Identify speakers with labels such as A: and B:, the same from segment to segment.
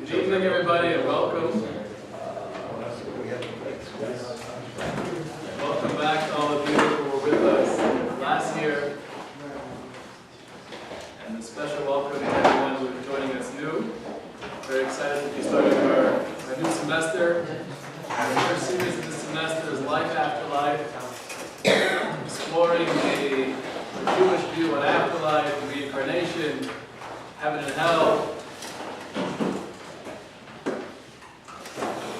A: Good evening, everybody, and welcome. Welcome back to all of you who were with us last year. And a special welcome to everyone who is joining us new. Very excited to be starting our new semester. The first series of this semester is Life After Life, exploring the Jewish view on afterlife, reincarnation, heaven and hell.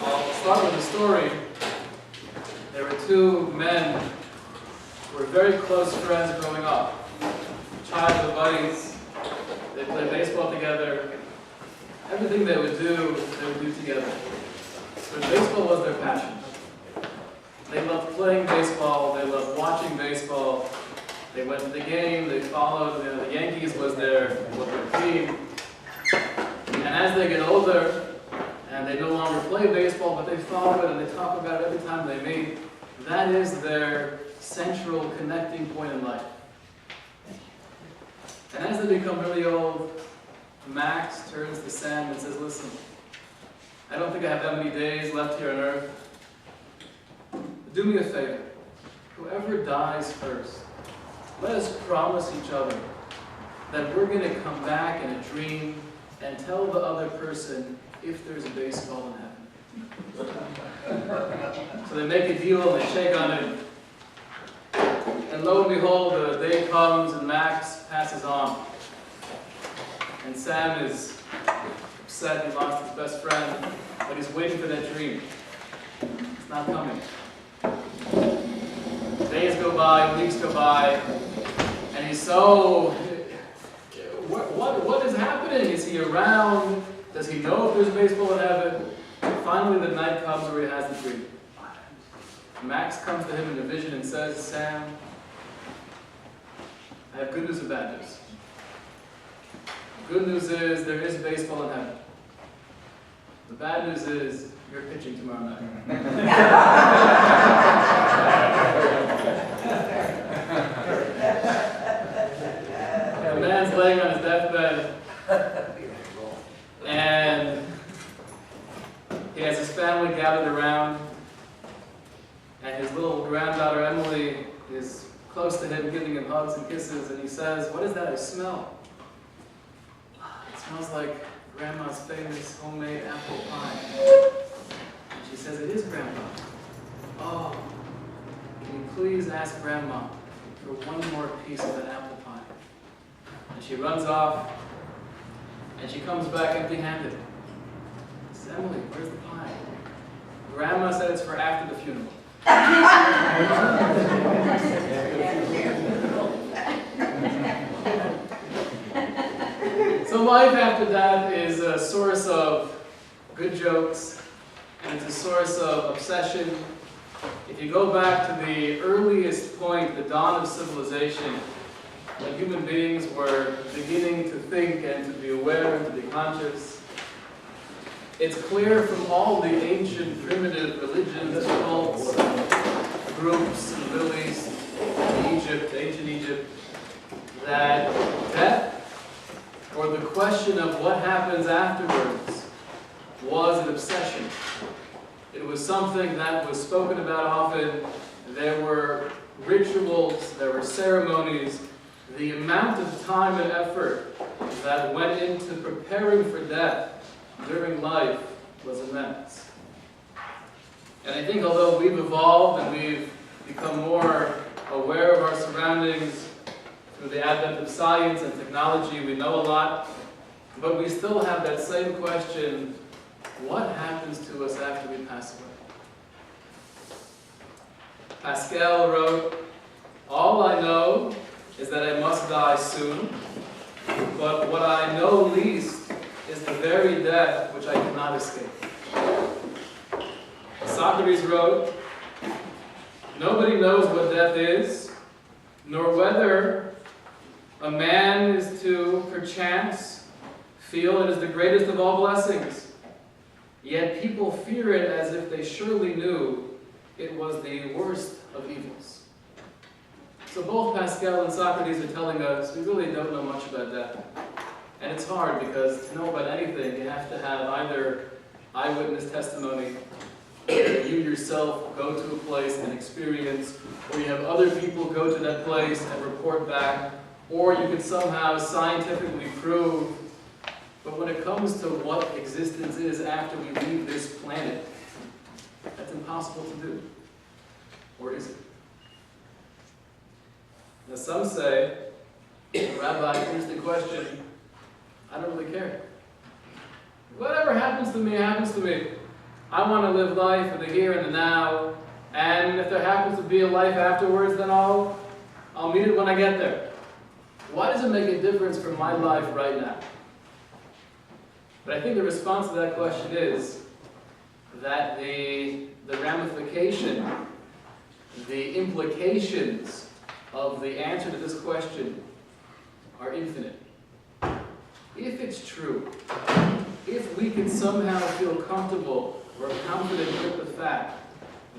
A: I'll start with a story. There were two men who were very close friends growing up. Childhood buddies. They played baseball together. Everything they would do together. But baseball was their passion. They loved playing baseball. They loved watching baseball. They went to the game. They followed. The Yankees was their team. And as they get older, and they no longer play baseball, but they follow it and they talk about it every time they meet, that is their central connecting point in life. And as they become really old, Max turns to Sam and says, "Listen, I don't think I have that many days left here on earth. Do me a favor. Whoever dies first, let us promise each other that we're going to come back in a dream and tell the other person if there's a baseball in heaven." So they make a deal and they shake on it. And lo and behold, the day comes and Max passes on. And Sam is upset he lost his best friend, but he's waiting for that dream. It's not coming. Days go by, weeks go by, and he's so... What is happening? Is he around? Does he know if there's baseball in heaven? Finally, the night comes where he has the dream. Max comes to him in a vision and says, "Sam, I have good news and bad news. Good news is there is baseball in heaven. The bad news is you're pitching tomorrow night." The man's laying on his deathbed, and he has his family gathered around, and his little granddaughter Emily is close to him, giving him hugs and kisses, and he says, "What is that I smell?" "It smells like Grandma's famous homemade apple pie." And she says, "It is Grandma. Oh, can you please ask Grandma for one more piece of that apple pie?" And she runs off, and she comes back empty-handed. Says, "Emily, where's the pie?" "Grandma said it's for after the funeral." So life after that is a source of good jokes, and it's a source of obsession. If you go back to the earliest point, the dawn of civilization, when human beings were beginning to think and to be aware and to be conscious, it's clear from all the ancient primitive religions, cults, groups in the Middle East, ancient Egypt, that death, or the question of what happens afterwards, was an obsession. It was something that was spoken about often. There were rituals, there were ceremonies. The amount of time and effort that went into preparing for death during life was immense. And I think although we've evolved and we've become more aware of our surroundings through the advent of science and technology, we know a lot, but we still have that same question: what happens to us after we pass away? Pascal wrote, "All I know is that I must die soon, but what I know least is the very death which I cannot escape." Socrates wrote, "Nobody knows what death is, nor whether a man is to, perchance, feel it is the greatest of all blessings. Yet people fear it as if they surely knew it was the worst of evils." So both Pascal and Socrates are telling us we really don't know much about death. And it's hard because to know about anything, you have to have either eyewitness testimony, or you yourself go to a place and experience, or you have other people go to that place and report back, or you can somehow scientifically prove. But when it comes to what existence is after we leave this planet, that's impossible to do. Or is it? Now some say, Rabbi, here's the question, I don't really care. Whatever happens to me, happens to me. I want to live life in the here and the now, and if there happens to be a life afterwards, then I'll meet it when I get there. Why does it make a difference for my life right now? But I think the response to that question is that the ramification, the implications of the answer to this question are infinite. If it's true, if we can somehow feel comfortable or confident with the fact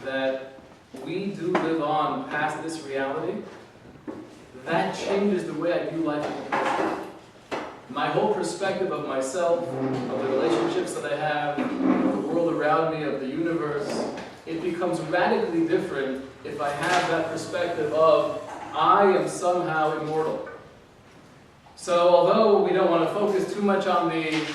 A: that we do live on past this reality, that changes the way I view life in the present. My whole perspective of myself, of the relationships that I have, of the world around me, of the universe, it becomes radically different if I have that perspective of I am somehow immortal. So although we don't want to focus too much on the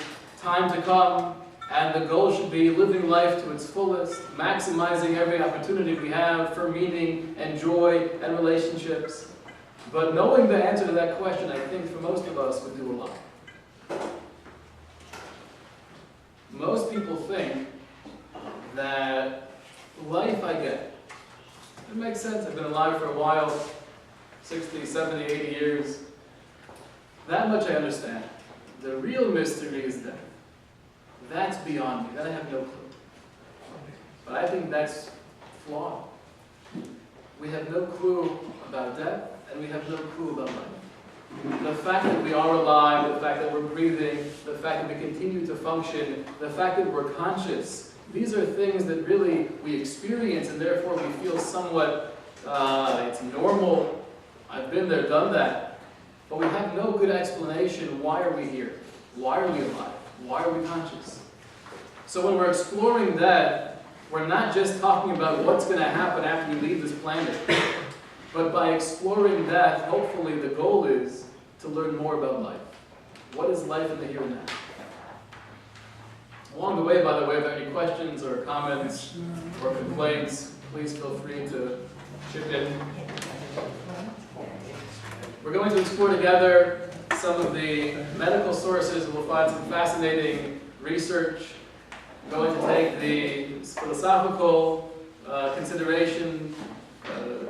A: time to come, and the goal should be living life to its fullest, maximizing every opportunity we have for meaning and joy and relationships, but knowing the answer to that question, I think for most of us would do a lot. Most people think that life I get. It makes sense. I've been alive for a while, 60, 70, 80 years. That much I understand. The real mystery is death. That's beyond me. That I have no clue. But I think that's flawed. We have no clue about death, and we have no clue about life. The fact that we are alive, the fact that we're breathing, the fact that we continue to function, the fact that we're conscious, these are things that really we experience, and therefore we feel somewhat, it's normal. I've been there, done that. But we have no good explanation. Why are we here? Why are we alive? Why are we conscious? So when we're exploring that, we're not just talking about what's going to happen after we leave this planet. But by exploring that, hopefully the goal is to learn more about life. What is life in the here and now? Along the way, by the way, if there are any questions or comments or complaints, please feel free to chip in. We're going to explore together some of the medical sources. We'll find some fascinating research. We're going to take the philosophical consideration,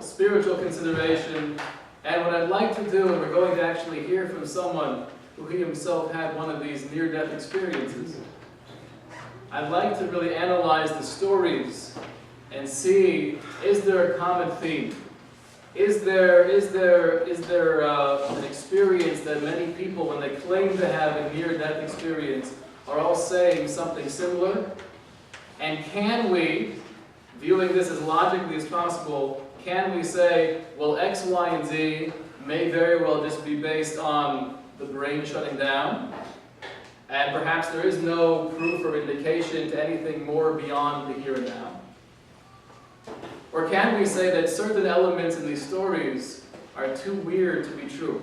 A: spiritual consideration, and what I'd like to do, and we're going to actually hear from someone who he himself had one of these near-death experiences. I'd like to really analyze the stories and see, is there a common theme? Is there an experience that many people, when they claim to have a near-death experience, are all saying something similar? And can we, viewing this as logically as possible, can we say, well, X, Y, and Z may very well just be based on the brain shutting down, and perhaps there is no proof or indication to anything more beyond the here and now? Or can we say that certain elements in these stories are too weird to be true?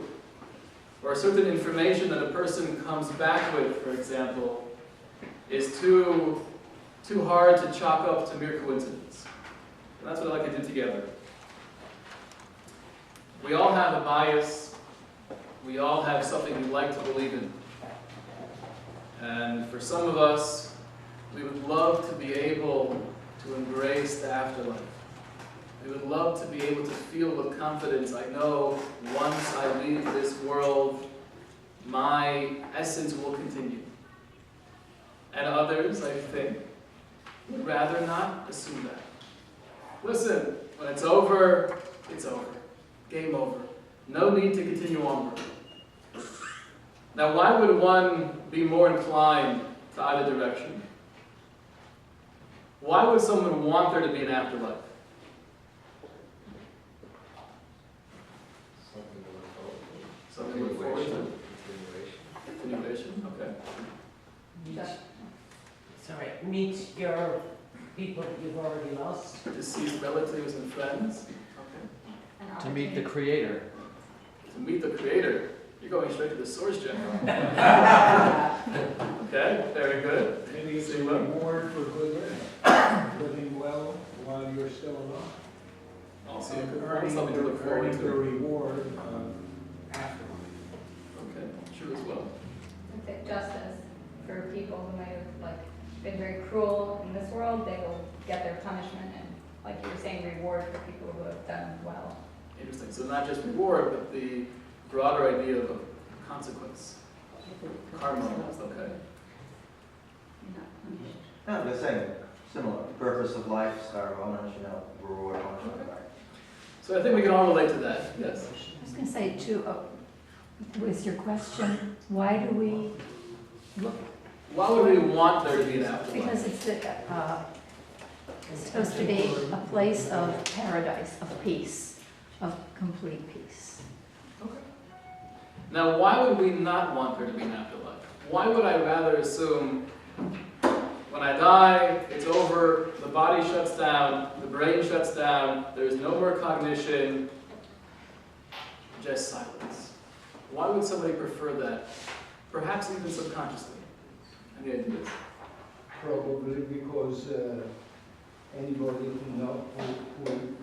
A: Or certain information that a person comes back with, for example, is too hard to chalk up to mere coincidence? And that's what I'd like to do together. We all have a bias. We all have something we like to believe in. And for some of us, we would love to be able to embrace the afterlife. We would love to be able to feel with confidence, I know once I leave this world, my essence will continue. And others, I think, would rather not assume that. Listen, when it's over, it's over. Game over. No need to continue onward. Now, why would one be more inclined to either direction? Why would someone want there to be an afterlife? Something to look forward to. continuation, okay.
B: Sorry, meet your people that you've already lost.
A: Deceased relatives and friends, okay.
C: To meet the Creator.
A: To meet the Creator. You're going straight to the source, General. Okay, very good.
D: Maybe it's a
A: See what?
D: reward for good living well while you're still alive.
A: Also a good point,
D: Earning
A: something to look forward
D: the
A: to.
D: reward afterlife.
A: Okay, true as well.
E: I think justice for people who might have been very cruel in this world, they will get their punishment, and like you were saying, reward for people who have done well.
A: Interesting. So not just reward, but the broader idea of consequence. Karma, okay.
E: Not punished.
F: No, they're saying similar. Purpose of life, star of honor, reward, punishment.
A: So I think we can all relate to that, yes.
G: I was going to say too, with your question, why do we look?
A: Why would we want there to be an afterlife?
G: Because it's supposed to be a place of paradise, of peace, of complete peace.
A: Okay. Now, why would we not want there to be an afterlife? Why would I rather assume when I die, it's over, the body shuts down, the brain shuts down, there's no more cognition, just silence? Why would somebody prefer that? Perhaps even subconsciously. Any ideas?
D: Probably because anybody who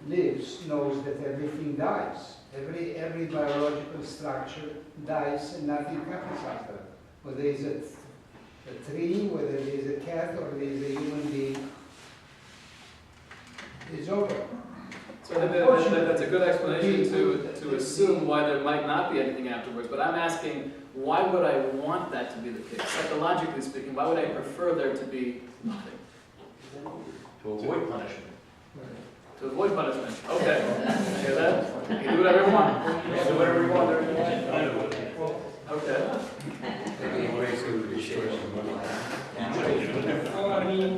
D: lives knows that everything dies. Every biological structure dies and nothing happens after. Whether it's a tree, whether it is a cat, or it is a human being, it's over.
A: So I think that's a good explanation to assume why there might not be anything afterwards. But I'm asking, why would I want that to be the case? Psychologically speaking, why would I prefer there to be nothing?
C: To avoid punishment.
A: To avoid punishment. Okay. Hear that? You can do whatever you want. You can do whatever you want. Okay.
H: Well, I mean,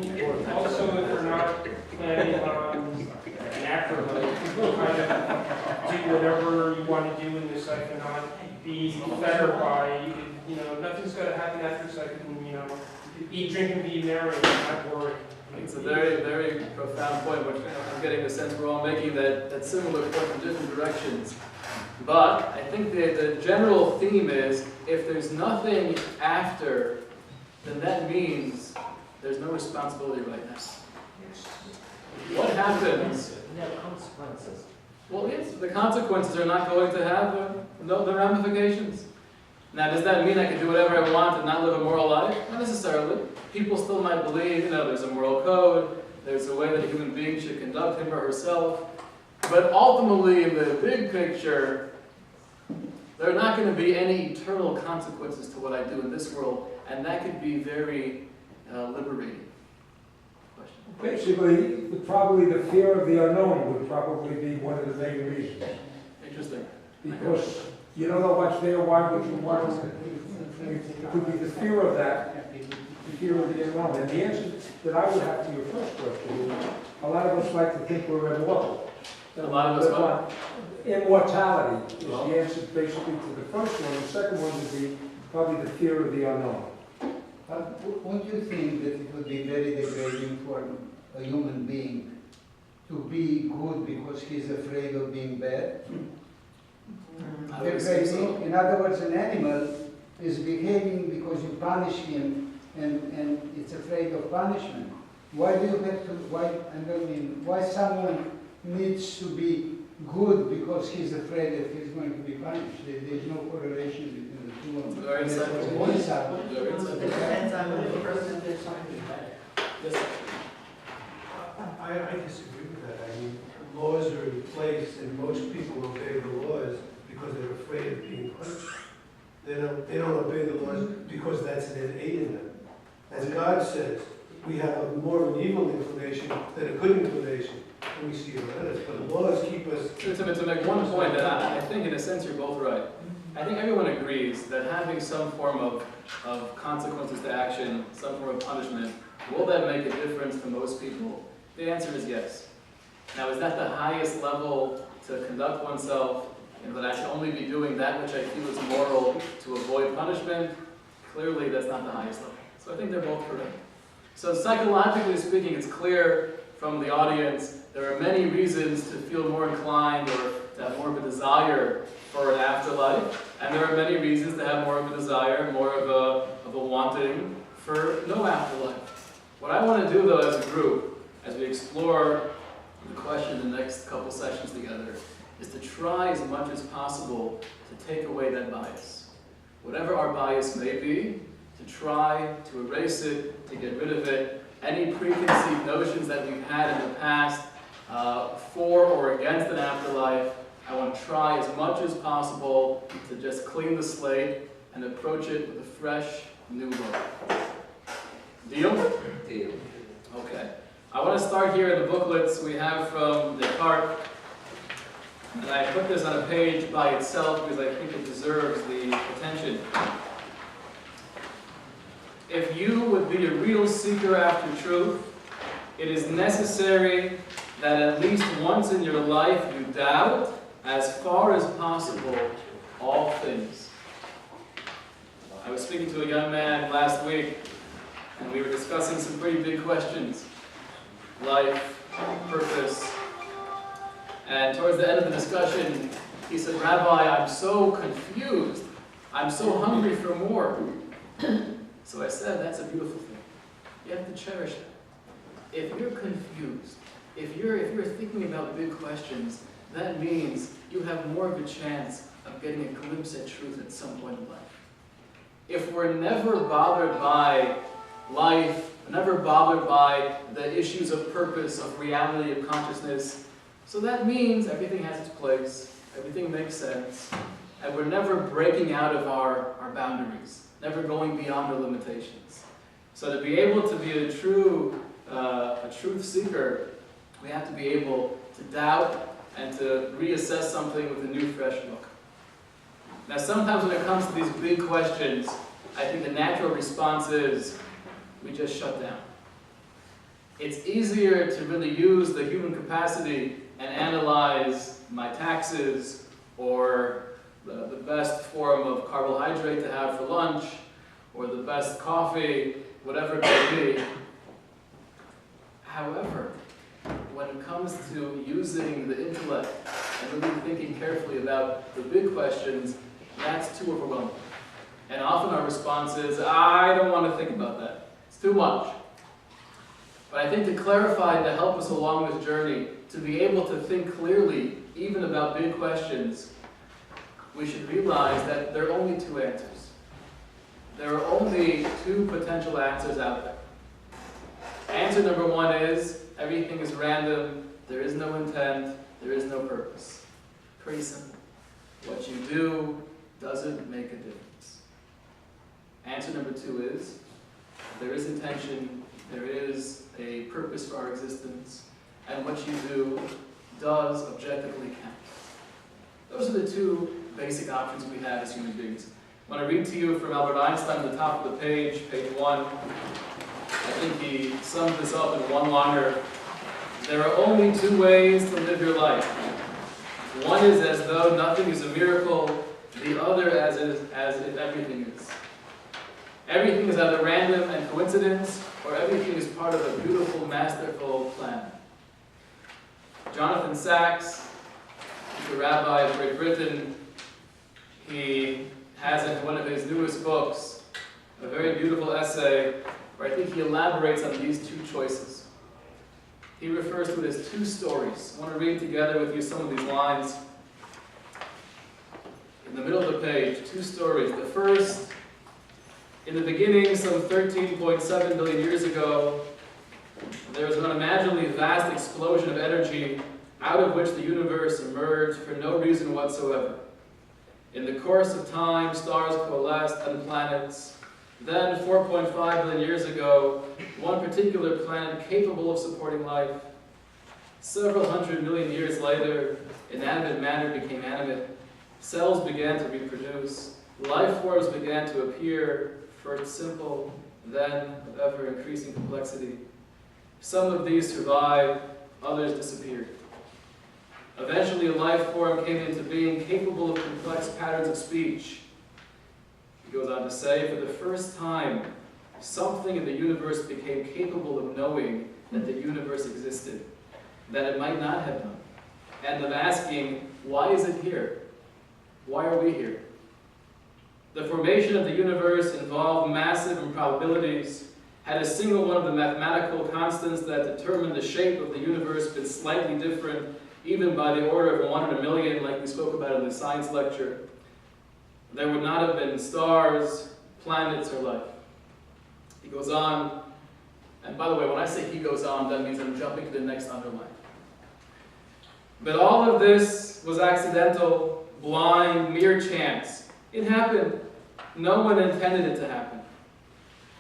H: also if we're not planning on an afterlife, you can kind of do whatever you want to do in this life and not be fettered by, nothing's going to happen after this life. You can, eat, drink, and be merry and not worry.
A: It's a very, very profound point, which I'm getting the sense we're all making that similar point from different directions. But I think the general theme is, if there's nothing after, then that means there's no responsibility right now. What happens?
B: No consequences.
A: Well, yes, the consequences are not going to have the ramifications. Now, does that mean I can do whatever I want and not live a moral life? Not necessarily. People still might believe, there's a moral code, there's a way that a human being should conduct him or herself. But ultimately, in the big picture, there are not going to be any eternal consequences to what I do in this world, and that could be very liberating.
I: Basically, probably the fear of the unknown would probably be one of the main reasons.
A: Interesting.
I: Because you don't know what's there, why would you want to? It could be the fear of that, the fear of the unknown. And the answer that I would have to your first question is, a lot of us like to think we're immortal.
A: A lot of us what?
I: Immortality is the answer basically to the first one. The second one would be probably the fear of the unknown.
D: Won't you think that it would be very degrading for a human being to be good because he's afraid of being bad?
A: I would say so.
D: In other words, an animal is behaving because you punish him and it's afraid of punishment. Why do you have to, why someone needs to be good because he's afraid that he's going to be punished? There's no correlation between the two of them.
A: Very insightful. Very insightful.
B: Depends on what the person is trying to do.
A: Yes.
J: I disagree with that. I mean, laws are in place and most people obey the laws because they're afraid of being punished. They don't obey the laws because that's an innate in them. As God says, we have more of an evil inclination than a good inclination when we see it around us. But the laws keep us...
A: To make one point, that I think in a sense you're both right. I think everyone agrees that having some form of consequences to action, some form of punishment, will that make a difference to most people? The answer is yes. Now, is that the highest level to conduct oneself, and that I should only be doing that which I feel is moral to avoid punishment? Clearly, that's not the highest level. So I think they're both correct. So psychologically speaking, it's clear from the audience there are many reasons to feel more inclined or to have more of a desire for an afterlife, and there are many reasons to have more of a desire, more of a wanting for no afterlife. What I want to do, though, as a group, as we explore the question in the next couple sessions together, is to try as much as possible to take away that bias. Whatever our bias may be, to try to erase it, to get rid of it, any preconceived notions that we've had in the past for or against an afterlife, I want to try as much as possible to just clean the slate and approach it with a fresh, new look. Deal?
C: Deal.
A: Okay. I want to start here in the booklets we have from Descartes. And I put this on a page by itself because I think it deserves the attention. If you would be a real seeker after truth, it is necessary that at least once in your life you doubt, as far as possible, all things. I was speaking to a young man last week, and we were discussing some pretty big questions. Life, purpose. And towards the end of the discussion, he said, "Rabbi, I'm so confused. I'm so hungry for more." So I said, that's a beautiful thing. You have to cherish that. If you're confused, if you're thinking about big questions, that means you have more of a chance of getting a glimpse at truth at some point in life. If we're never bothered by life, never bothered by the issues of purpose, of reality, of consciousness, so that means everything has its place, everything makes sense, and we're never breaking out of our boundaries, never going beyond our limitations. So to be able to be a truth seeker, we have to be able to doubt and to reassess something with a new, fresh look. Now, sometimes when it comes to these big questions, I think the natural response is we just shut down. It's easier to really use the human capacity and analyze my taxes or the best form of carbohydrate to have for lunch or the best coffee, whatever it may be. However, when it comes to using the intellect and really thinking carefully about the big questions, that's too overwhelming. And often our response is, I don't want to think about that. It's too much. But I think to clarify and to help us along this journey, to be able to think clearly, even about big questions, we should realize that there are only two answers. There are only two potential answers out there. Answer number one is, everything is random, there is no intent, there is no purpose. Pretty simple. What you do doesn't make a difference. Answer number two is, there is intention, there is a purpose for our existence, and what you do does objectively count. Those are the two basic options we have as human beings. I want to read to you from Albert Einstein at the top of the page, page 1. I think he sums this up in one liner. There are only two ways to live your life. One is as though nothing is a miracle, the other as if everything is. Everything is either random and coincidence, or everything is part of a beautiful, masterful plan. Jonathan Sacks, the rabbi of Great Britain, he has in one of his newest books a very beautiful essay where I think he elaborates on these two choices. He refers to it as two stories. I want to read together with you some of these lines. In the middle of the page, two stories. The first, in the beginning, some 13.7 billion years ago, there was an unimaginably vast explosion of energy out of which the universe emerged for no reason whatsoever. In the course of time, stars coalesced and planets. Then, 4.5 billion years ago, one particular planet capable of supporting life. Several hundred million years later, inanimate matter became animate. Cells began to reproduce. Life forms began to appear, first simple, then of ever-increasing complexity. Some of these survived, others disappeared. Eventually, a life form came into being capable of complex patterns of speech. He goes on to say, for the first time, something in the universe became capable of knowing that the universe existed, that it might not have known, and of asking, why is it here? Why are we here? The formation of the universe involved massive improbabilities. Had a single one of the mathematical constants that determine the shape of the universe been slightly different, even by the order of 1 in a million, like we spoke about in the science lecture, there would not have been stars, planets, or life. He goes on, and by the way, when I say he goes on, that means I'm jumping to the next underline. But all of this was accidental, blind, mere chance. It happened. No one intended it to happen.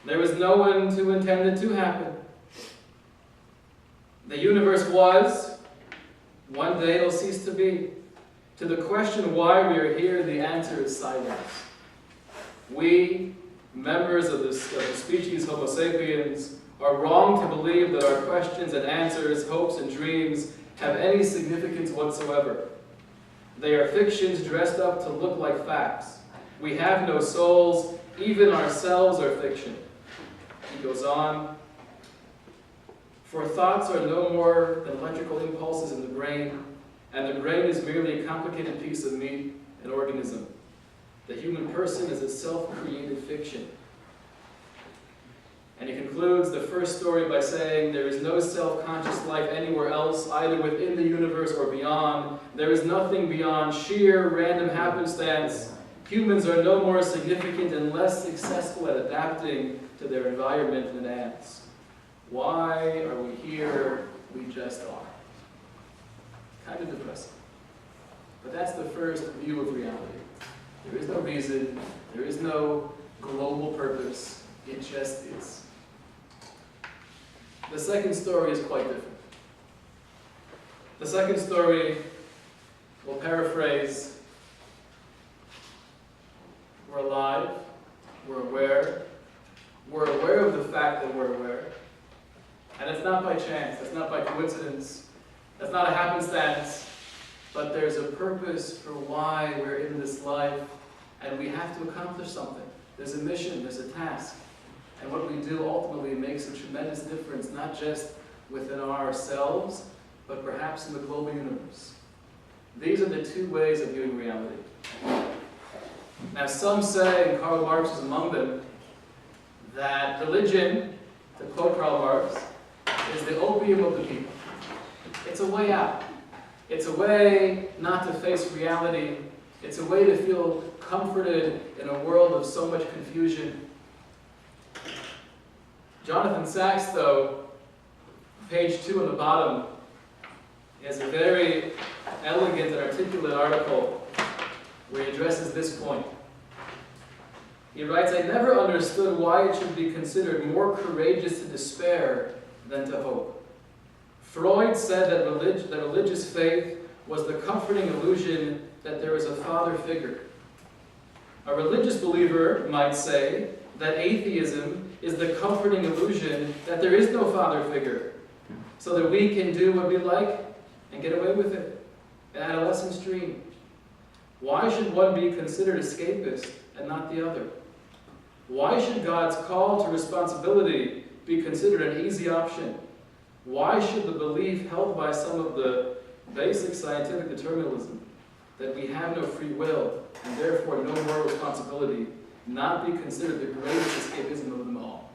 A: There was no one to intend it to happen. The universe was, one day it'll cease to be. To the question why we are here, the answer is silence. We, members of the species Homo sapiens, are wrong to believe that our questions and answers, hopes and dreams have any significance whatsoever. They are fictions dressed up to look like facts. We have no souls, even ourselves are fiction. He goes on, for thoughts are no more than electrical impulses in the brain, and the brain is merely a complicated piece of meat, an organism. The human person is a self-created fiction. And he concludes the first story by saying, there is no self-conscious life anywhere else, either within the universe or beyond. There is nothing beyond sheer random happenstance. Humans are no more significant and less successful at adapting to their environment than ants. Why are we here? We just are. Kind of depressing. But that's the first view of reality. There is no reason, there is no global purpose, it just is. The second story is quite different. The second story, we'll paraphrase, we're alive, we're aware of the fact that we're aware, and it's not by chance, it's not by coincidence, that's not a happenstance, but there's a purpose for why we're in this life, and we have to accomplish something. There's a mission, there's a task. And what we do ultimately makes a tremendous difference, not just within ourselves, but perhaps in the global universe. These are the two ways of viewing reality. Now some say, and Karl Marx is among them, that religion, to quote Karl Marx, is the opium of the people. It's a way out. It's a way not to face reality. It's a way to feel comforted in a world of so much confusion. Jonathan Sachs, though, page 2 on the bottom, has a very elegant and articulate article where he addresses this point. He writes, I never understood why it should be considered more courageous to despair than to hope. Freud said that religious faith was the comforting illusion that there is a father figure. A religious believer might say that atheism is the comforting illusion that there is no father figure, so that we can do what we like and get away with it. An adolescent's dream. Why should one be considered escapist and not the other? Why should God's call to responsibility be considered an easy option? Why should the belief held by some of the basic scientific determinism that we have no free will and therefore no moral responsibility not be considered the greatest escapism of them all?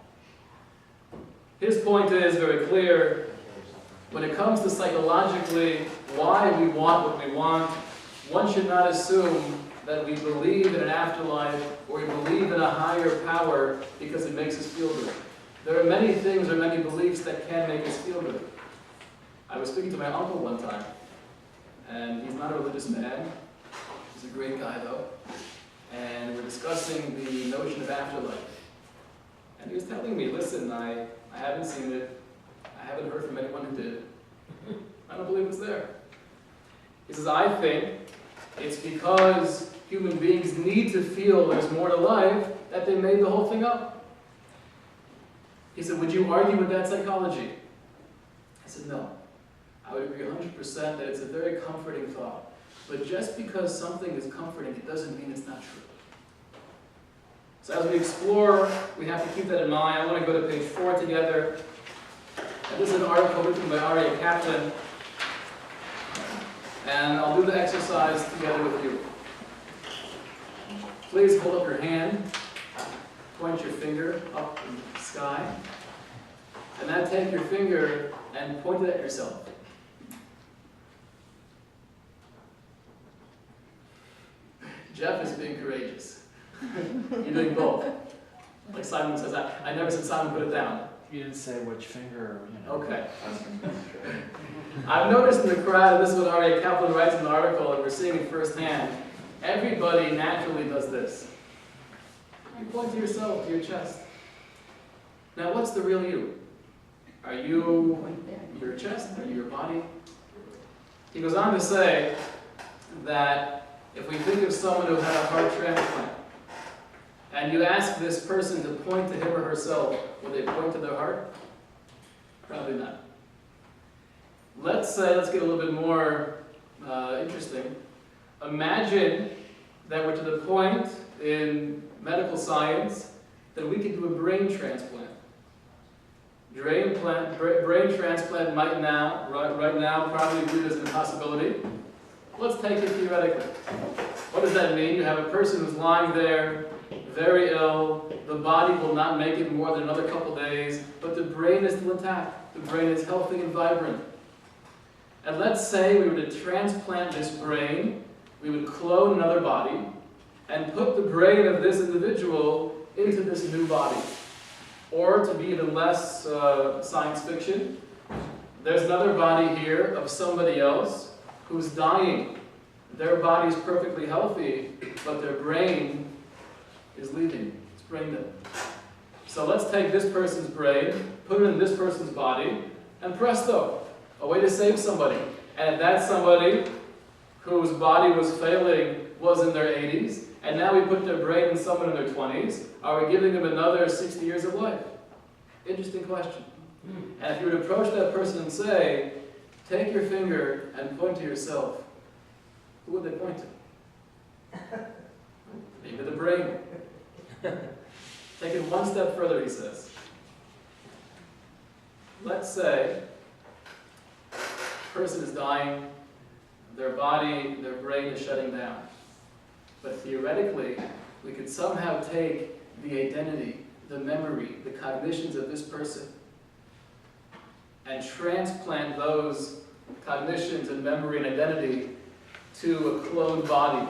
A: His point is very clear. When it comes to psychologically why we want what we want, one should not assume that we believe in an afterlife or we believe in a higher power because it makes us feel good. There are many things or many beliefs that can make us feel good. I was speaking to my uncle one time, and he's not a religious man. He's a great guy, though. And we're discussing the notion of afterlife. And he was telling me, listen, I haven't seen it. I haven't heard from anyone who did. I don't believe it's there. He says, I think it's because human beings need to feel there's more to life that they made the whole thing up. He said, would you argue with that psychology? I said, no. I would agree 100% that it's a very comforting thought. But just because something is comforting, it doesn't mean it's not true. So as we explore, we have to keep that in mind. I want to go to page 4 together. And this is an article written by Aryeh Kaplan. And I'll do the exercise together with you. Please hold up your hand. Point your finger up in the sky. And then take your finger and point it at yourself. Jeff is being courageous. You're doing both. Like Simon says, I never said Simon put it down.
C: You didn't say which finger, you know.
A: Okay. I've noticed in the crowd, and this is what Aryeh Kaplan writes in the article, and we're seeing it firsthand, everybody naturally does this. You point to yourself, to your chest. Now what's the real you? Are you your chest? Are you your body? He goes on to say that if we think of someone who had a heart transplant, and you ask this person to point to him or herself, will they point to their heart? Probably not. Let's get a little bit more interesting. Imagine that we're to the point in medical science that we could do a brain transplant. Brain transplant might now, right now, probably viewed as an impossibility. Let's take it theoretically. What does that mean? You have a person who's lying there, very ill. The body will not make it more than another couple days, but the brain is still intact. The brain is healthy and vibrant. And let's say we were to transplant this brain, we would clone another body, and put the brain of this individual into this new body. Or, to be even less science fiction, there's another body here of somebody else who's dying. Their body is perfectly healthy, but their brain is leaving. It's brain dead. So let's take this person's brain, put it in this person's body, and presto, a way to save somebody. And that somebody whose body was failing was in their 80s, and now we put their brain in someone in their 20s. Are we giving them another 60 years of life? Interesting question. And if you were to approach that person and say, take your finger and point to yourself, who would they point to? Maybe the brain. Take it one step further, he says. Let's say a person is dying, their body, their brain is shutting down. But theoretically, we could somehow take the identity, the memory, the cognitions of this person and transplant those cognitions and memory and identity to a cloned body,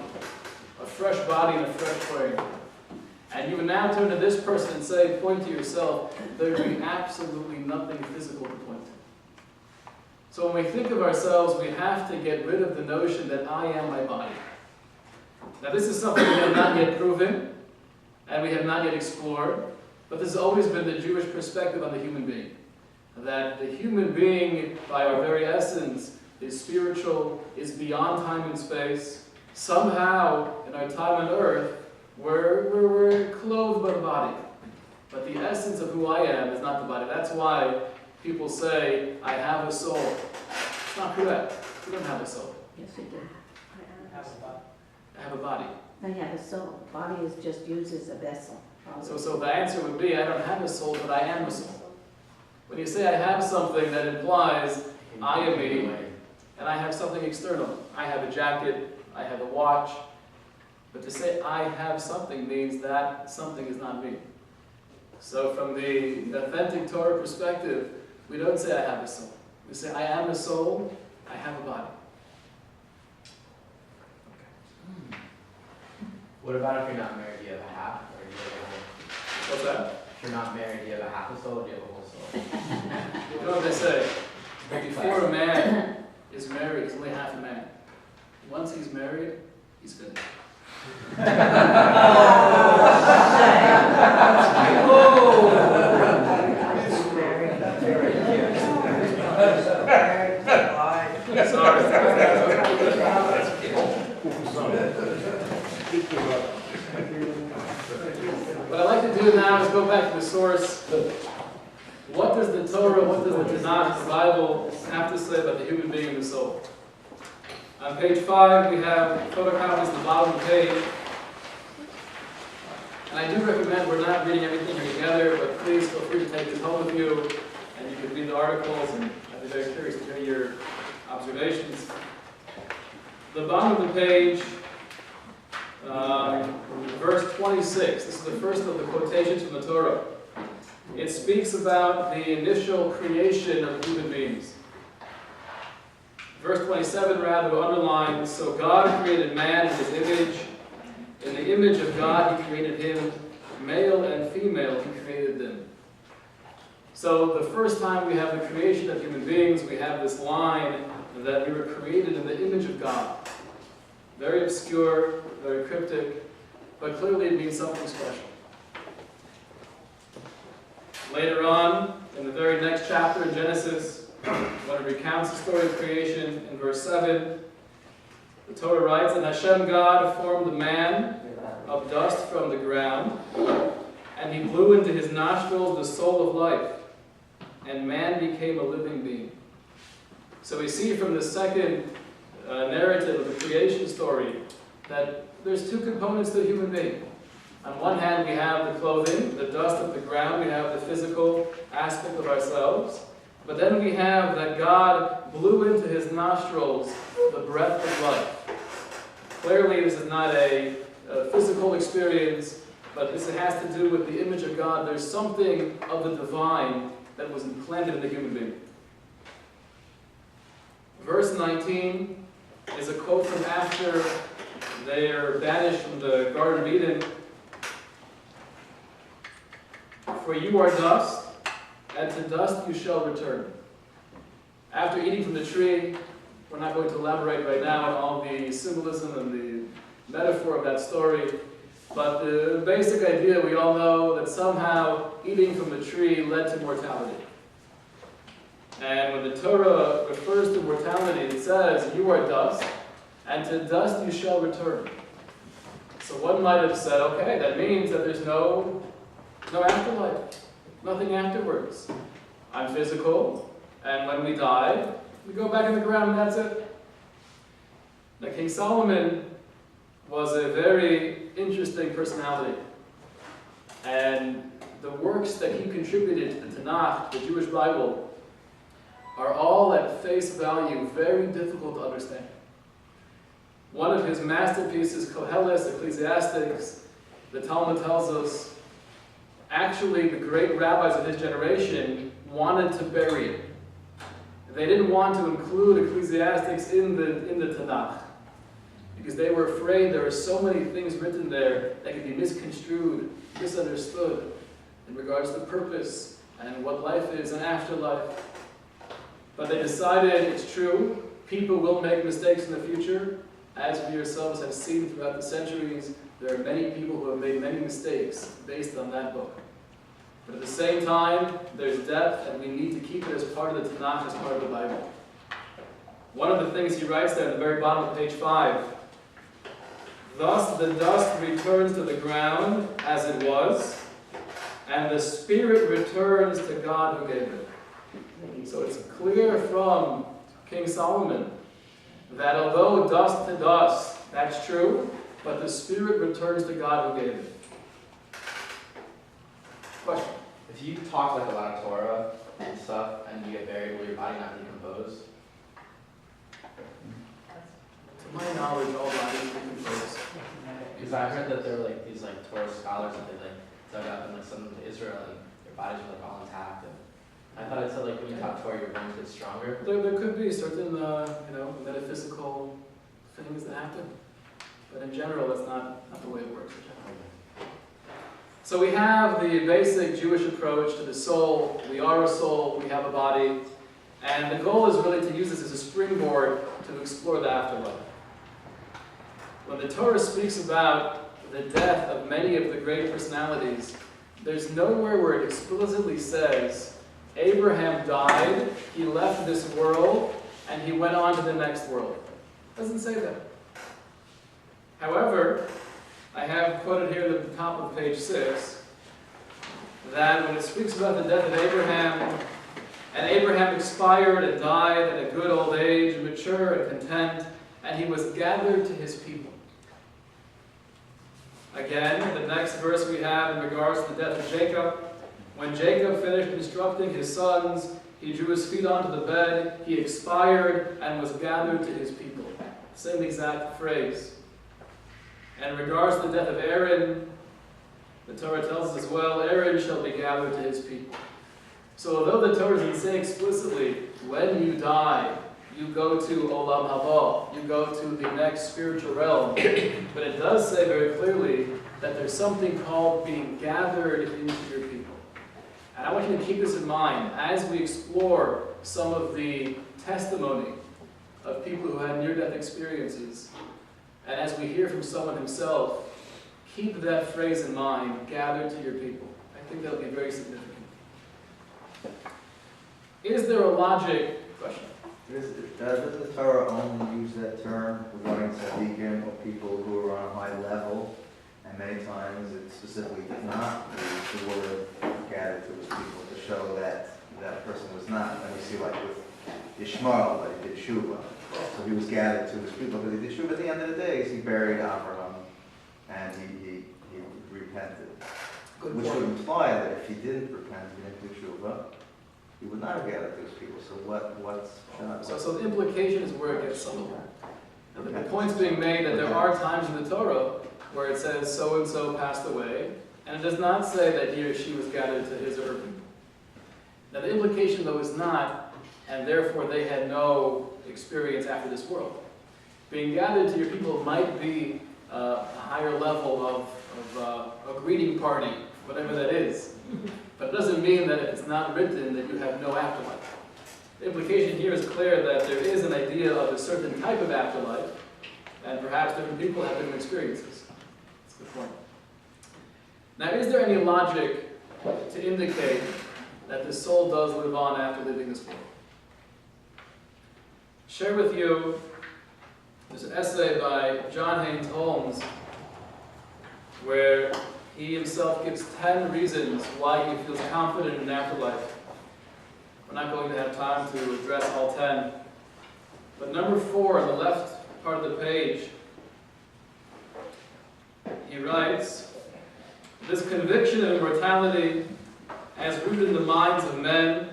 A: a fresh body and a fresh brain. And you would now turn to this person and say, point to yourself, there would be absolutely nothing physical to point to. So when we think of ourselves, we have to get rid of the notion that I am my body. Now this is something we have not yet proven, and we have not yet explored, but this has always been the Jewish perspective on the human being. That the human being, by our very essence, is spiritual, is beyond time and space. Somehow, in our time on earth, we're clothed by the body. But the essence of who I am is not the body. That's why people say, I have a soul. It's not correct. You don't have a soul.
K: Yes, we do.
A: I have a body.
K: I have a soul. Body is just used as a vessel.
A: So the answer would be, I don't have a soul, but I am a soul. When you say I have something, that implies I am me, and I have something external. I have a jacket, I have a watch. But to say I have something means that something is not me. So from the authentic Torah perspective, we don't say I have a soul. We say I am a soul, I have a body.
L: What about if you're not married? Do you have a half, or do you have a whole?
A: What's that?
L: If you're not married, do you have a half a soul, or do you have a whole soul?
A: You know what they say? Before a man is married, he's only half a man. Once he's married, he's finished. Sorry. What I like to do now is go back to the source. What does the Torah, what does the Tanakh, the Bible, have to say about the human being and the soul? On page 5, we have photocopies of the bottom of the page. And I do recommend, we're not reading everything here together, but please feel free to take this home with you, and you can read the articles, and I'd be very curious to hear your observations. The bottom of the page, verse 26, this is the first of the quotations from the Torah. It speaks about the initial creation of human beings. Verse 27 rather underlines, so God created man in his image. In the image of God he created him, male and female he created them. So the first time we have the creation of human beings, we have this line that we were created in the image of God. Very obscure, very cryptic, but clearly it means something special. Later on, in the very next chapter in Genesis, when it recounts the story of creation, in verse 7, the Torah writes, and Hashem God formed the man of dust from the ground, and he blew into his nostrils the soul of life, and man became a living being. So we see from the second narrative of the creation story that there's two components to a human being. On one hand, we have the clothing, the dust of the ground, we have the physical aspect of ourselves, but then we have that God blew into his nostrils the breath of life. Clearly, this is not a physical experience, but this has to do with the image of God. There's something of the divine that was implanted in the human being. Verse 19 is a quote from after they are banished from the Garden of Eden. For you are dust, and to dust you shall return. After eating from the tree, we're not going to elaborate right now on all the symbolism and the metaphor of that story, but the basic idea, we all know that somehow eating from the tree led to mortality. And when the Torah refers to mortality, it says, you are dust, and to dust you shall return. So one might have said, okay, that means that there's no afterlife, nothing afterwards. I'm physical, and when we die, we go back in the ground and that's it. Now King Solomon was a very interesting personality. And the works that he contributed to the Tanakh, the Jewish Bible, are all at face value very difficult to understand. One of his masterpieces, Koheles, Ecclesiastics, the Talmud tells us, actually the great rabbis of his generation wanted to bury it. They didn't want to include Ecclesiastics in the Tanakh, because they were afraid there were so many things written there that could be misconstrued, misunderstood, in regards to purpose and what life is and afterlife. But they decided it's true, people will make mistakes in the future. As we yourselves have seen throughout the centuries, there are many people who have made many mistakes based on that book. But at the same time, there's depth, and we need to keep it as part of the Tanakh, as part of the Bible. One of the things he writes there at the very bottom of page 5, thus the dust returns to the ground as it was, and the spirit returns to God who gave it. So it's clear from King Solomon that although dust to dust, that's true, but the spirit returns to God who gave it. Question?
L: If you talk like a lot of Torah and stuff, and you get buried, will your body not decompose?
A: To my knowledge, all bodies decompose.
L: Because I heard that there were like these like Torah scholars that they like dug up in like some of Israel, and their bodies were like all intact. And I thought it said like when you talk Torah, your bones get stronger.
A: There could be certain metaphysical things that happen, but in general, that's not the way it works. So we have the basic Jewish approach to the soul. We are a soul, we have a body, and the goal is really to use this as a springboard to explore the afterlife. When the Torah speaks about the death of many of the great personalities, there's nowhere where it explicitly says, Abraham died, he left this world, and he went on to the next world. It doesn't say that. However, I have quoted here at the top of page 6 that when it speaks about the death of Abraham, and Abraham expired and died at a good old age, mature and content, and he was gathered to his people. Again, the next verse we have in regards to the death of Jacob. When Jacob finished instructing his sons, he drew his feet onto the bed, he expired, and was gathered to his people. Same exact phrase. And in regards to the death of Aaron, the Torah tells us as well, Aaron shall be gathered to his people. So although the Torah doesn't say explicitly, when you die, you go to Olam Haba, you go to the next spiritual realm, but it does say very clearly that there's something called being gathered into your people. And I want you to keep this in mind as we explore some of the testimony of people who had near-death experiences, and as we hear from someone himself, keep that phrase in mind, gathered to your people. I think that'll be very significant. Is there a logic? Question.
F: Does the Torah only use that term regarding tzaddikim or people who are on a high level? And many times it specifically does not use the word gathered to his people to show that that person was not. And we see like with Ishmael, that he did Shuvah. So he was gathered to his people, but he did Shuvah at the end of the day. He buried Abraham and he repented. Which would imply that if he didn't repent, he didn't do Shuvah, he would not have gathered to his people. So
A: So the implication is where it gets subtle. The point's being made that there are times in the Torah where it says so-and-so passed away, and it does not say that he or she was gathered to his or her people. Now the implication though is not, and therefore they had no experience after this world. Being gathered to your people might be a higher level of a greeting party, whatever that is. But it doesn't mean that if it's not written that you have no afterlife. The implication here is clear that there is an idea of a certain type of afterlife, and perhaps different people have different experiences. That's the point. Now, is there any logic to indicate that the soul does live on after leaving this world? Share with you, there's an essay by John Haynes Holmes where he himself gives 10 reasons why he feels confident in afterlife. We're not going to have time to address all 10. But number 4 on the left part of the page, he writes, this conviction of immortality, as rooted in the minds of men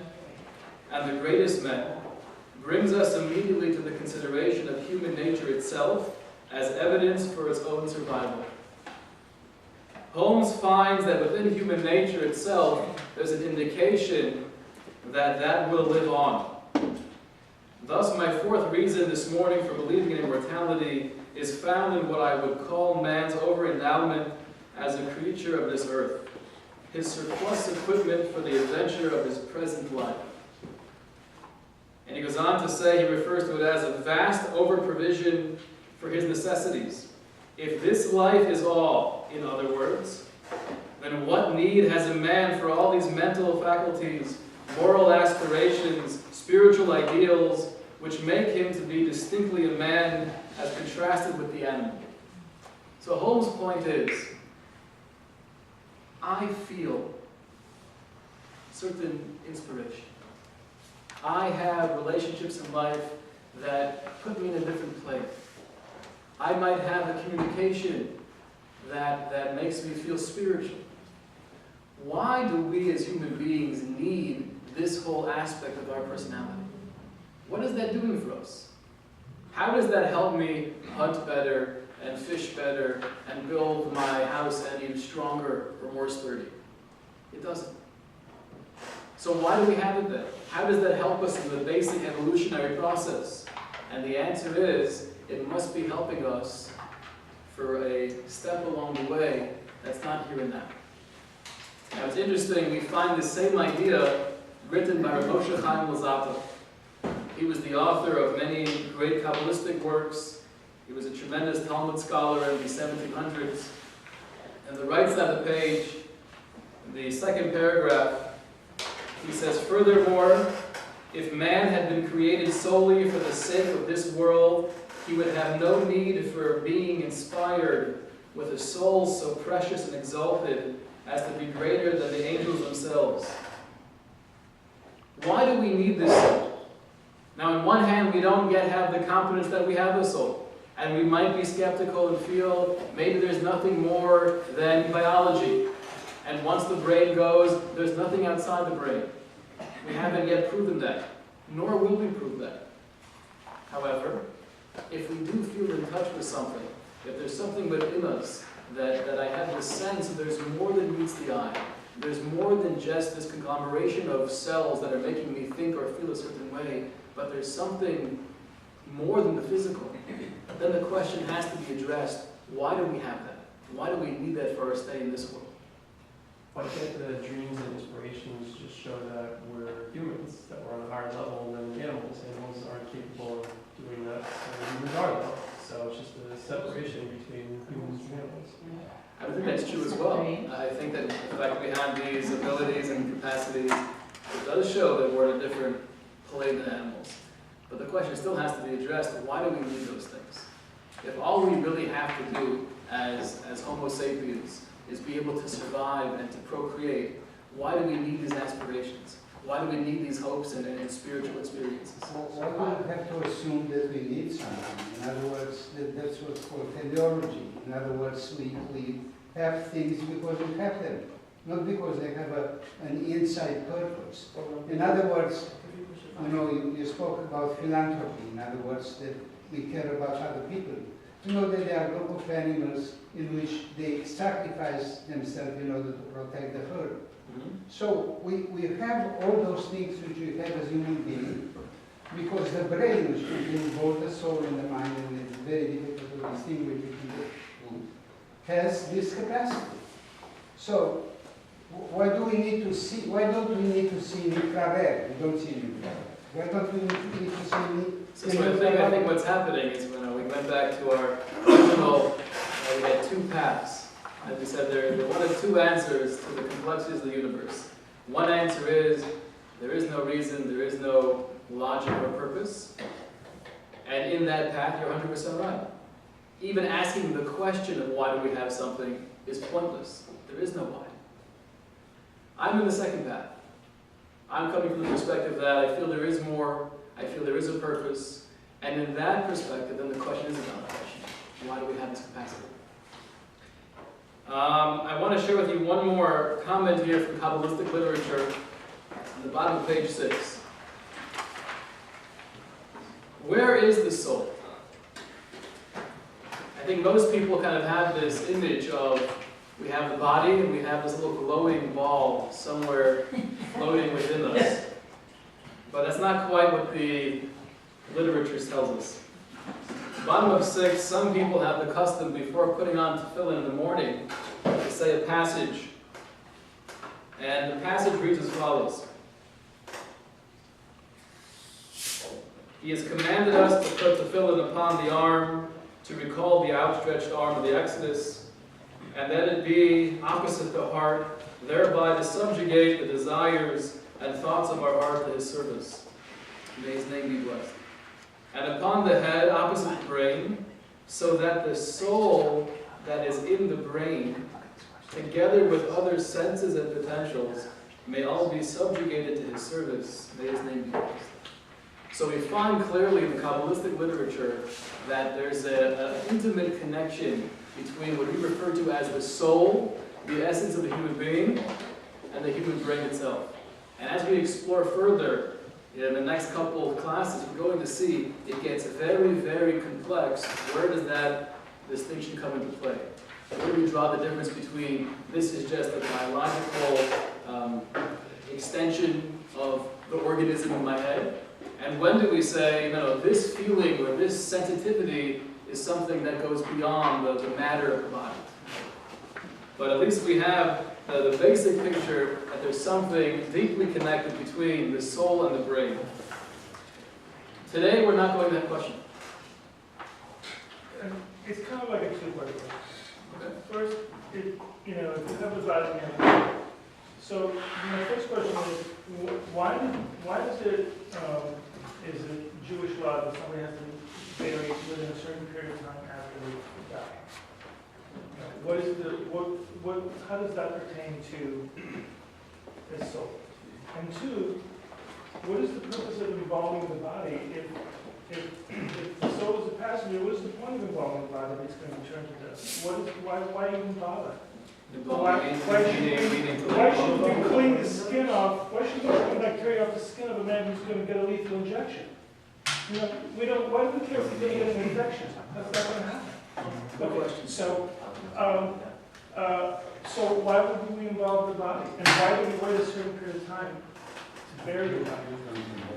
A: and the greatest men, brings us immediately to the consideration of human nature itself as evidence for its own survival. Holmes finds that within human nature itself, there's an indication that will live on. Thus, my 4th reason this morning for believing in immortality is found in what I would call man's over-endowment as a creature of this earth, his surplus equipment for the adventure of his present life. And he goes on to say, he refers to it as a vast over-provision for his necessities. If this life is all, in other words, then what need has a man for all these mental faculties, moral aspirations, spiritual ideals, which make him to be distinctly a man as contrasted with the animal? So Holmes' point is, I feel certain inspiration. I have relationships in life that put me in a different place. I might have a communication that makes me feel spiritual. Why do we as human beings need this whole aspect of our personality? What is that doing for us? How does that help me hunt better and fish better and build my house any stronger or more sturdy? It doesn't. So why do we have it then? How does that help us in the basic evolutionary process? And the answer is, it must be helping us for a step along the way that's not here and now. Now it's interesting, we find the same idea written by Moshe Chaim Luzzatto. He was the author of many great Kabbalistic works. He was a tremendous Talmud scholar in the 1700s. And the right side of the page, in the 2nd paragraph, he says, furthermore, if man had been created solely for the sake of this world, he would have no need for being inspired with a soul so precious and exalted as to be greater than the angels themselves. Why do we need this soul? Now, on one hand, we don't yet have the confidence that we have a soul. And we might be skeptical and feel maybe there's nothing more than biology. And once the brain goes, there's nothing outside the brain. We haven't yet proven that, nor will we prove that. However, if we do feel in touch with something, if there's something within us that I have this sense that there's more than meets the eye, there's more than just this conglomeration of cells that are making me think or feel a certain way, but there's something more than the physical, then the question has to be addressed, why do we have that? Why do we need that for our stay in this world?
M: Why can't the dreams and inspirations just show that we're humans, that we're on a higher level than animals? Animals aren't capable of doing that, so humans are though. So it's just a separation between humans and animals.
A: I think that's true as well. I think that the fact that we have these abilities and capacities, it does show that we're in a different plane than animals. But the question still has to be addressed, why do we need those things? If all we really have to do as Homo sapiens is be able to survive and to procreate, why do we need these aspirations? Why do we need these hopes and spiritual experiences?
D: Why do we have to assume that we need something? In other words, that's what's called teleology. In other words, we have things because we have them, not because they have an inside purpose. In other words, you spoke about philanthropy. In other words, that we care about other people. You know that there are a group of animals in which they sacrifice themselves in order to protect the herd. So we have all those things which we have as human beings, because the brain, which contains both the soul and the mind, and it's very difficult to distinguish between the two, has this capacity. So why do we need to see? Why don't we need to see infrared? We don't see infrared. Why don't we need to see?
A: So I think what's happening is when we went back to our original, we had two paths. As we said, there are one of two answers to the complexities of the universe. One answer is there is no reason, there is no logic or purpose. And in that path, you're 100% right. Even asking the question of why do we have something is pointless. There is no why. I'm in the second path. I'm coming from the perspective that I feel there is more, I feel there is a purpose, and in that perspective, then the question is another question. Why do we have this capacity? I want to share with you one more comment here from Kabbalistic literature on the bottom of page 6. Where is the soul? I think most people kind of have this image of we have the body and we have this little glowing ball somewhere floating within us. But that's not quite what the literature tells us. Bottom of 6, some people have the custom before putting on tefillin in the morning to say a passage. And the passage reads as follows. He has commanded us to put tefillin upon the arm to recall the outstretched arm of the Exodus, and that it be opposite the heart, thereby to subjugate the desires and thoughts of our heart to his service. May his name be blessed. And upon the head, opposite the brain, so that the soul that is in the brain, together with other senses and potentials, may all be subjugated to his service. May his name be blessed. So we find clearly in the Kabbalistic literature that there's an intimate connection between what we refer to as the soul, the essence of the human being, and the human brain itself. And as we explore further, in the next couple of classes, we're going to see it gets very, very complex. Where does that distinction come into play? Where do we draw the difference between this is just a biological extension of the organism in my head, and when do we say, no, this feeling or this sensitivity is something that goes beyond the matter of the body? But at least we have the basic picture that there's something deeply connected between the soul and the brain. Today, we're not going to that question.
N: It's kind of like a two-part question.
A: Okay.
N: First, if you have a body and so my first question is, why does it, is it Jewish law that somebody has to bury within a certain period of time after they die? How does that pertain to the soul? And two, what is the purpose of embalming the body if if the soul is a passenger, what is the point of involving the body if it's going to return to death? Why even bother? Why should we clean the skin off? Why should we clean bacteria off the skin of a man who's going to get a lethal injection? You know, why do we care if he's going to get an infection? That's not going to happen. Okay, so why would we involve the body? And why do we wait a certain period of time to bury the body?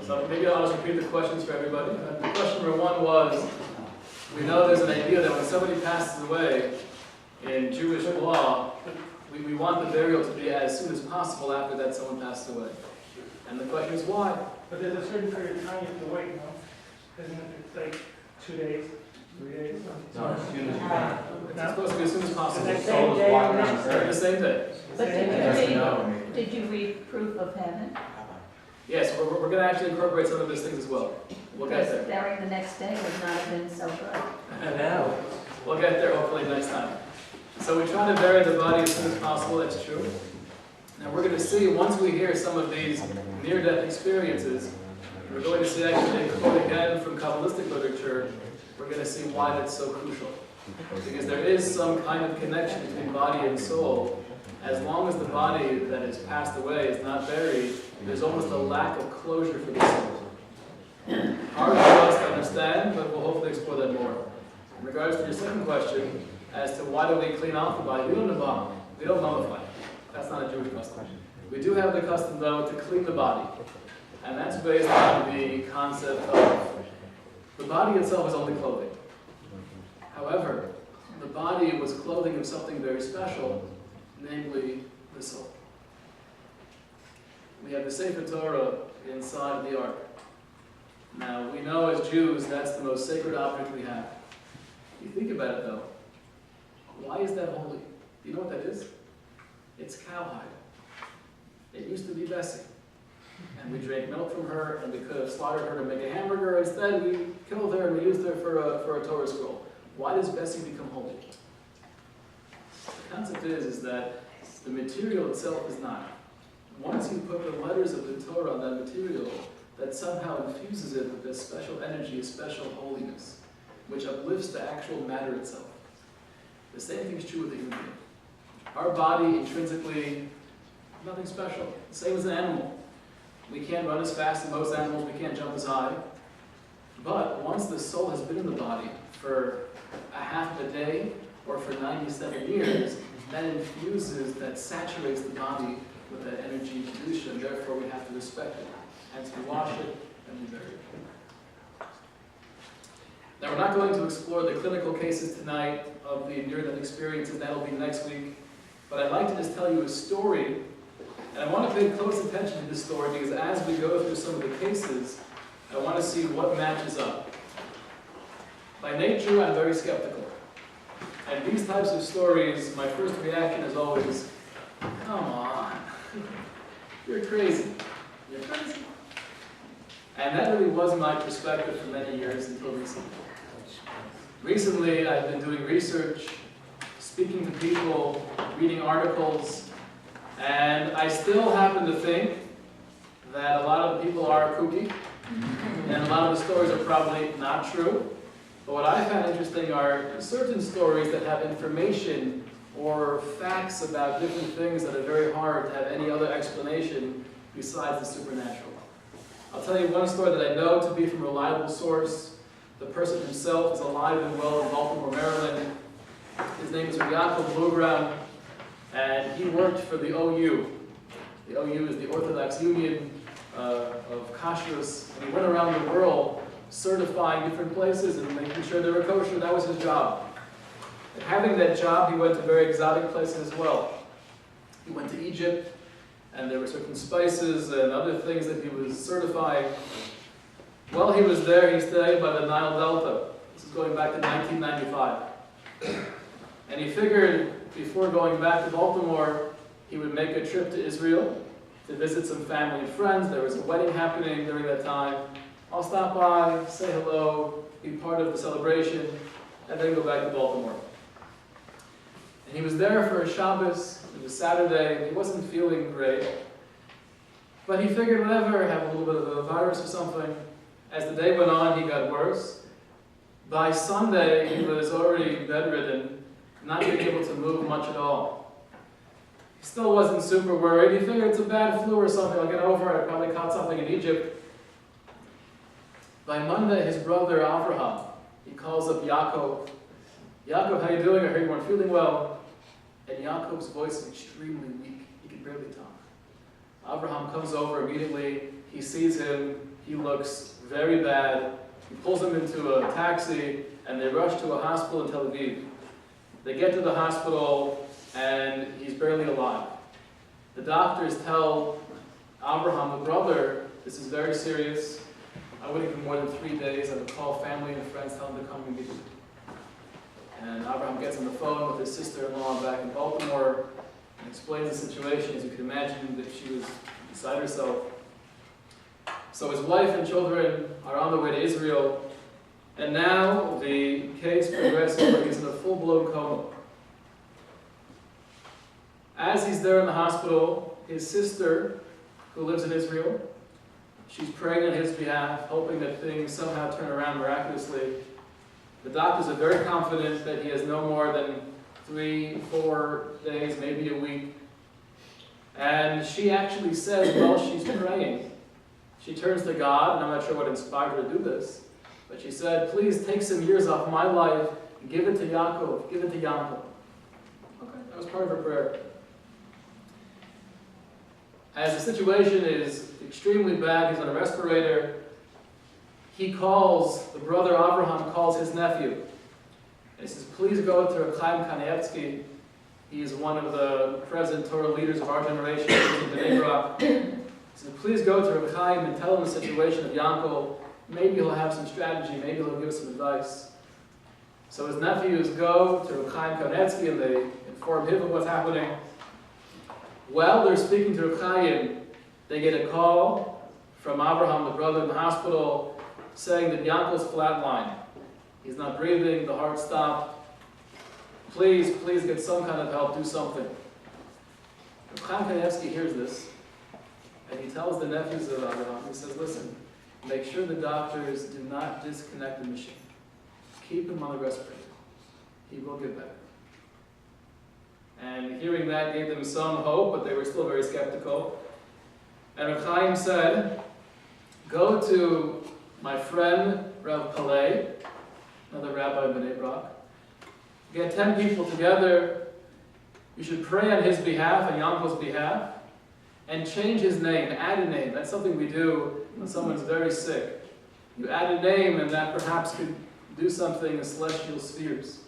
A: So maybe I'll just repeat the questions for everybody. The question number one was, we know there's an idea that when somebody passes away, in Jewish law, we want the burial to be as soon as possible after that someone passed away. And the question is why?
N: But there's a certain period of time you have to wait, no? Isn't it, it's like 2 days, 3 days?
L: No, as soon as you can.
A: It's supposed to be as soon as possible.
N: The next
L: Soul is walking around the
A: The
L: earth.
A: same day.
K: But
L: Yes,
K: did you read proof of heaven?
A: Yes, we're going to actually incorporate some of those things as well. We'll get
K: Because
A: there.
K: burying the next day would not have been so good.
A: No. We'll get there hopefully next time. So we try to bury the body as soon as possible, that's true. Now we're going to see, once we hear some of these near-death experiences, we're going to see actually a quote again from Kabbalistic literature, we're going to see why that's so crucial. Because there is some kind of connection between body and soul. As long as the body that has passed away is not buried, there's almost a lack of closure for the soul. Hard for us to understand, but we'll hopefully explore that more. In regards to your second question, as to why do we clean off the body, we don't embalm, we don't mummify. That's not a Jewish custom. We do have the custom, though, to clean the body. And that's based on the concept of the body itself is only clothing. However, the body was clothing of something very special, namely the soul. We have the Sefer Torah inside the ark. Now, we know as Jews that's the most sacred object we have. You think about it, though. Why is that holy? Do you know what that is? It's cowhide. It used to be Bessie. And we drank milk from her, and we could have slaughtered her to make a hamburger. Instead, we killed her and we used her for a Torah scroll. Why does Bessie become holy? The concept is that the material itself is not. Once you put the letters of the Torah on that material, that somehow infuses it with this special energy, a special holiness, which uplifts the actual matter itself. The same thing is true with the human being. Our body, intrinsically, nothing special. Same as an animal. We can't run as fast as most animals, we can't jump as high. But once the soul has been in the body for a half of a day, or for 97 years, that infuses, that saturates the body with that energy and kedusha, and therefore we have to respect it. Hence we wash it and we bury it. Now we're not going to explore the clinical cases tonight of the near-death experiences, that'll be next week. But I'd like to just tell you a story, and I want to pay close attention to this story because as we go through some of the cases, I want to see what matches up. By nature, I'm very skeptical. And these types of stories, my first reaction is always, come on, you're crazy. You're crazy. And that really was my perspective for many years until recently. Recently, I've been doing research, speaking to people, reading articles, and I still happen to think that a lot of the people are kooky, and a lot of the stories are probably not true. But what I found interesting are certain stories that have information or facts about different things that are very hard to have any other explanation besides the supernatural. I'll tell you one story that I know to be from a reliable source. The person himself is alive and well in Baltimore, Maryland. His name is Rabbi Blueground, and he worked for the OU. The OU is the Orthodox Union of Kashrus, and he went around the world certifying different places and making sure they were kosher. That was his job. And having that job, he went to very exotic places as well. He went to Egypt, and there were certain spices and other things that he was certifying. While he was there, he stayed by the Nile Delta. This is going back to 1995. And he figured before going back to Baltimore, he would make a trip to Israel to visit some family and friends. There was a wedding happening during that time. I'll stop by, say hello, be part of the celebration, and then go back to Baltimore. And he was there for a Shabbos. It was Saturday, and he wasn't feeling great. But he figured whatever, have a little bit of a virus or something. As the day went on, he got worse. By Sunday, he was already bedridden, not being able to move much at all. He still wasn't super worried. He figured it's a bad flu or something. I'll get over it. I probably caught something in Egypt. By Monday, his brother Avraham, he calls up Yaakov. Yaakov, how you doing? I heard you weren't feeling well. And Yaakov's voice is extremely weak. He can barely talk. Avraham comes over immediately. He sees him. He looks very bad. He pulls him into a taxi, and they rush to a hospital in Tel Aviv. They get to the hospital, and he's barely alive. The doctors tell Avraham, the brother, this is very serious. I wouldn't give him more than 3 days. I would call family and friends, tell them to come immediately. And Avraham gets on the phone with his sister-in-law back in Baltimore and explains the situation. As you can imagine, that she was beside herself. So his wife and children are on their way to Israel, and now the case progresses where he's in a full-blown coma. As he's there in the hospital, his sister, who lives in Israel, she's praying on his behalf, hoping that things somehow turn around miraculously. The doctors are very confident that he has no more than 3-4 days, maybe a week. And she actually says while she's praying, she turns to God, and I'm not sure what inspired her to do this, but she said, please take some years off my life and give it to Yaakov, give it to Yaakov. Okay, that was part of her prayer. As the situation is extremely bad, he's on a respirator, he calls, the brother Avraham calls his nephew. And he says, please go to Reb Chaim Kanievsky. He is one of the present Torah leaders of our generation, in Bnei Brak. He says, please go to Reb Chaim and tell him the situation of Yankel. Maybe he'll have some strategy, maybe he'll give us some advice. So his nephews go to Reb Chaim Kanievsky and they inform him of what's happening. While they're speaking to Reb Chaim, they get a call from Avraham, the brother in the hospital, saying that Yankel's flatline. He's not breathing, the heart stopped. Please get some kind of help, do something. Reb Chaim Kanievsky hears this, and he tells the nephews of Avraham, he says, listen, make sure the doctors do not disconnect the machine. Keep him on the respirator. He will get better. And hearing that gave them some hope, but they were still very skeptical. And Reb Chaim said, go to my friend, Rav Palei, another rabbi in Bnei Brak. Get 10 people together. You should pray on his behalf, on Yankel's behalf, and change his name, add a name. That's something we do when someone's very sick. You add a name, and that perhaps could do something in celestial spheres.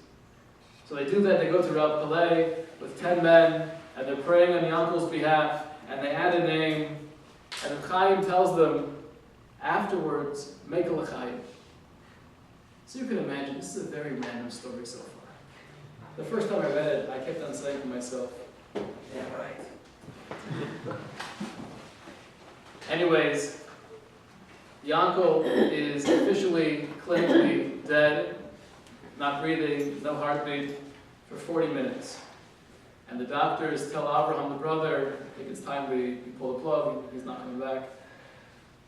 A: So they do that. They go to Rav Palei with 10 men, and they're praying on Yankel's behalf, and they add a name, and Reb Chaim tells them, afterwards, make a l'chaim. So you can imagine, this is a very random story so far. The first time I read it, I kept on saying to myself, yeah, right. Anyways, Yankel is officially, clinically dead, not breathing, no heartbeat, for 40 minutes. And the doctors tell Avraham, the brother, I think it's time we pull the plug, he's not coming back.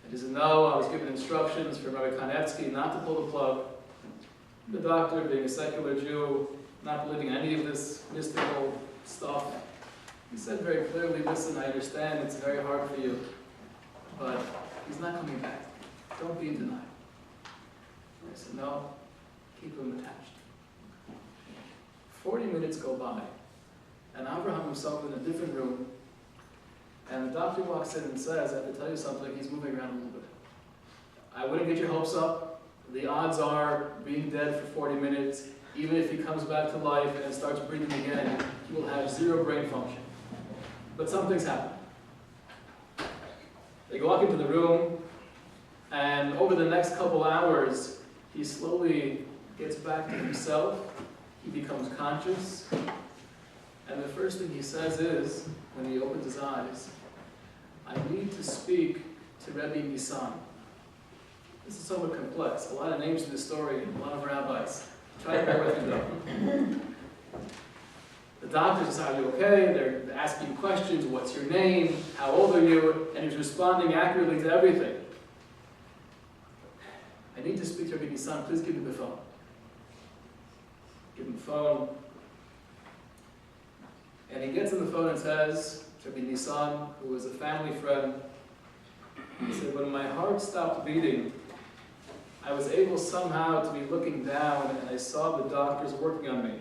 A: And he said, no, I was given instructions from Rabbi Kanievsky not to pull the plug. The doctor, being a secular Jew, not believing any of this mystical stuff, he said very clearly, listen, I understand it's very hard for you, but he's not coming back. Don't be in denial. And I said, no, keep him attached. 40 minutes go by, and Avraham himself in a different room, and the doctor walks in and says, I have to tell you something, he's moving around a little bit. I wouldn't get your hopes up. The odds are, being dead for 40 minutes, even if he comes back to life and starts breathing again, he will have 0 brain function. But something's happened. They walk into the room, and over the next couple hours, he slowly gets back to himself. He becomes conscious. And the first thing he says is, when he opens his eyes, I need to speak to Rabbi Nisan. This is somewhat complex. A lot of names in this story, a lot of rabbis. Try to bear with me though. The doctors say, are you okay? They're asking questions. What's your name? How old are you? And he's responding accurately to everything. I need to speak to Rabbi Nissan, please give me the phone. Give him the phone. And he gets on the phone and says to Rabbi Nissan, who was a family friend, he said, when my heart stopped beating, I was able somehow to be looking down and I saw the doctors working on me,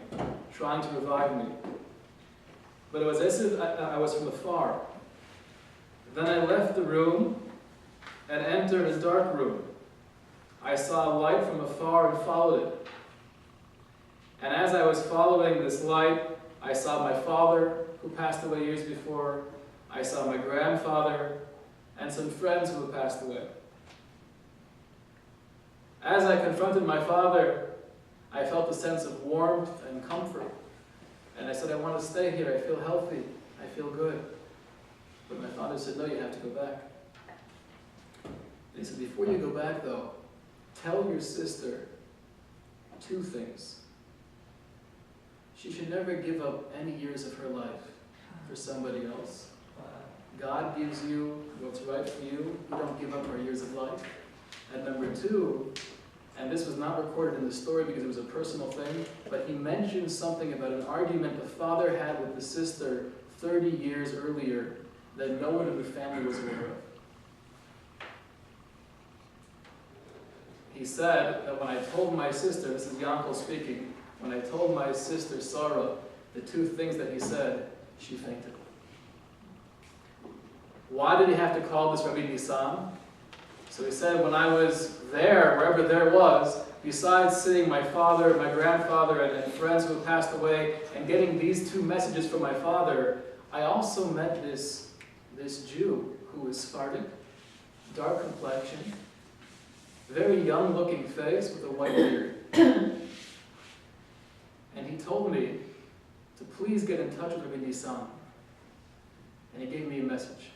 A: trying to revive me. But it was as if I was from afar. Then I left the room and entered a dark room. I saw a light from afar and followed it. And as I was following this light, I saw my father, who passed away years before. I saw my grandfather and some friends who had passed away. As I confronted my father, I felt a sense of warmth and comfort. And I said, I want to stay here. I feel healthy. I feel good. But my father said, no, you have to go back. And he said, before you go back, though, tell your sister 2 things. She should never give up any years of her life for somebody else. God gives you what's right for you. We don't give up our years of life. And number 2, and this was not recorded in the story because it was a personal thing, but he mentioned something about an argument the father had with the sister 30 years earlier that no one in the family was aware of. He said that when I told my sister, this is Yankel speaking, when I told my sister Sarah the 2 things that he said, she fainted. Why did he have to call this Rabbi Nissan? So he said, when I was there, wherever there was, besides seeing my father, my grandfather, and friends who had passed away, and getting these 2 messages from my father, I also met this Jew who was Sephardic, dark complexion, very young-looking face with a white beard. And he told me to please get in touch with Rabbi Nissan. And he gave me a message.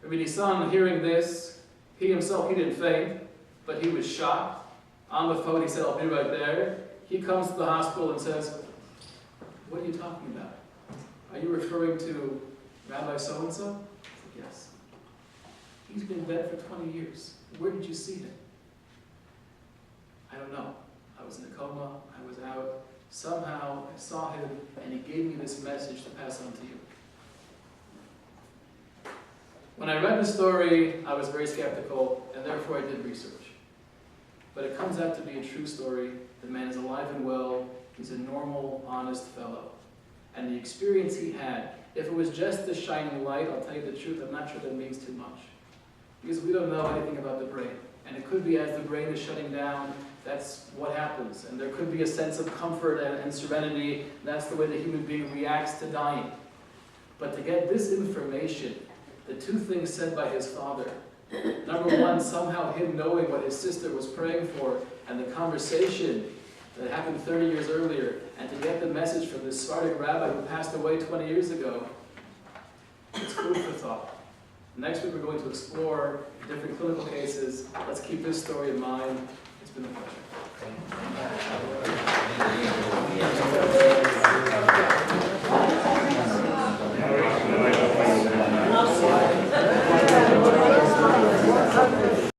A: Rabbi Nissan, hearing this, he himself, he didn't faint, but he was shocked. On the phone, he said, I'll be right there. He comes to the hospital and says, what are you talking about? Are you referring to Rabbi so-and-so? I said, yes. He's been dead for 20 years. Where did you see him? I don't know. I was in a coma. I was out. Somehow, I saw him, and he gave me this message to pass on to you. When I read the story, I was very skeptical, and therefore I did research. But it comes out to be a true story. The man is alive and well. He's a normal, honest fellow. And the experience he had, if it was just the shining light, I'll tell you the truth, I'm not sure that means too much. Because we don't know anything about the brain. And it could be as the brain is shutting down, that's what happens. And there could be a sense of comfort and serenity. That's the way the human being reacts to dying. But to get this information, the 2 things said by his father, number 1, somehow him knowing what his sister was praying for, and the conversation that happened 30 years earlier, and to get the message from this Sephardic rabbi who passed away 20 years ago, it's food for thought. Next week we're going to explore different clinical cases. Let's keep this story in mind. It's been a pleasure.